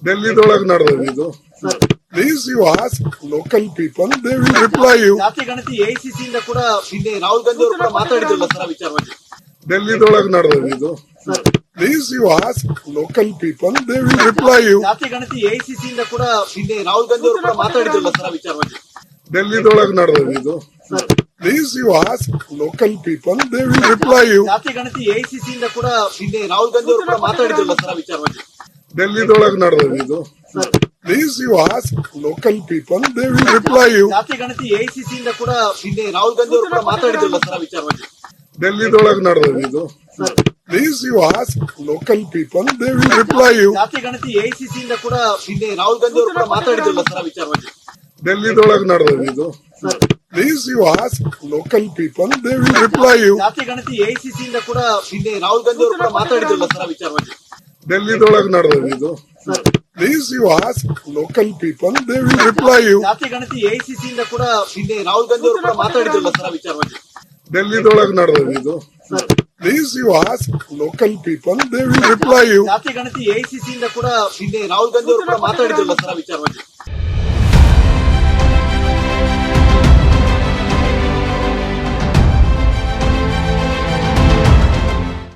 ಡೆಲ್ಲಿದೊಳಗೆ ನಡೆದಿದೆ ಇದು. Please you ask local people, they will reply you. ಜಾತಿ ಗಣತಿ ಎಐಸಿಸಿ ಇಂದ ಕೂಡ ಹಿಂದೆ ರಾಹುಲ್ ಗಾಂಧಿ ಅವರು ಕೂಡ ಮಾತಾಡಿದ್ರಲ್ಲ ಸರ್ ವಿಚಾರವಾಗಿ. ಡೆಲ್ಲಿದೊಳಗೆ ನಡೆದಿದೆ ಇದು. Please you ask local people, they will reply you. ಜಾತಿ ಗಣತಿ ಎಐಸಿಸಿ ಇಂದ ಕೂಡ ಹಿಂದೆ ರಾಹುಲ್ ಗಾಂಧಿ ಅವರು ಕೂಡ ಮಾತಾಡಿದ್ರಲ್ಲ ಸರ್ ವಿಚಾರವಾಗಿ. ಡೆಲ್ಲಿದೊಳಗೆ ನಡೆದಿದೆ ಇದು. Please you ask local people, they will reply you. ಜಾತಿ ಗಣತಿ ಎಐಸಿಸಿ ಇಂದ ಕೂಡ ಹಿಂದೆ ರಾಹುಲ್ ಗಾಂಧಿ ಅವರು ಕೂಡ ಮಾತಾಡಿದ್ರಲ್ಲ ಸರ್ ವಿಚಾರವಾಗಿ. ಡೆಲ್ಲಿದೊಳಗೆ ನಡೆದಿದೆ ಇದು. Please you ask local people, they will reply you. ಜಾತಿ ಗಣತಿ ಎಐಸಿಸಿ ಇಂದ ಕೂಡ ಹಿಂದೆ ರಾಹುಲ್ ಗಾಂಧಿ ಅವರು ಕೂಡ ಮಾತಾಡಿದ್ರಲ್ಲ ಸರ್ ವಿಚಾರವಾಗಿ. ಡೆಲ್ಲಿದೊಳಗೆ ನಡೆದಿದೆ ಇದು. Please you ask local people, they will reply you. ಜಾತಿ ಗಣತಿ ಎಐಸಿಸಿ ಇಂದ ಕೂಡ ಹಿಂದೆ ರಾಹುಲ್ ಗಾಂಧಿ ಅವರು ಕೂಡ ಮಾತಾಡಿದ್ರಲ್ಲ ಸರ್ ವಿಚಾರವಾಗಿ. ಡೆಲ್ಲಿದೊಳಗೆ ನಡೆದಿದೆ ಇದು. Please you ask local people, they will reply you. ಜಾತಿ ಗಣತಿ ಎಐಸಿಸಿ ಇಂದ ಕೂಡ ಹಿಂದೆ ರಾಹುಲ್ ಗಾಂಧಿ ಅವರು ಕೂಡ ಮಾತಾಡಿದ್ರಲ್ಲ ಸರ್ ವಿಚಾರವಾಗಿ. ಡೆಲ್ಲಿದೊಳಗೆ ನಡೆದಿದೆ ಇದು. Please you ask local people, they will reply you. ಜಾತಿ ಗಣತಿ ಎಐಸಿಸಿ ಇಂದ ಕೂಡ ಹಿಂದೆ ರಾಹುಲ್ ಗಾಂಧಿ ಅವರು ಕೂಡ ಮಾತಾಡಿದ್ರಲ್ಲ ಸರ್ ವಿಚಾರವಾಗಿ. ಡೆಲ್ಲಿದೊಳಗೆ ನಡೆದಿದೆ ಇದು. Please you ask local people, they will reply you. ಜಾತಿ ಗಣತಿ ಎಐಸಿಸಿ ಇಂದ ಕೂಡ ಹಿಂದೆ ರಾಹುಲ್ ಗಾಂಧಿ ಅವರು ಕೂಡ ಮಾತಾಡಿದ್ರಲ್ಲ ಸರ್ ವಿಚಾರವಾಗಿ.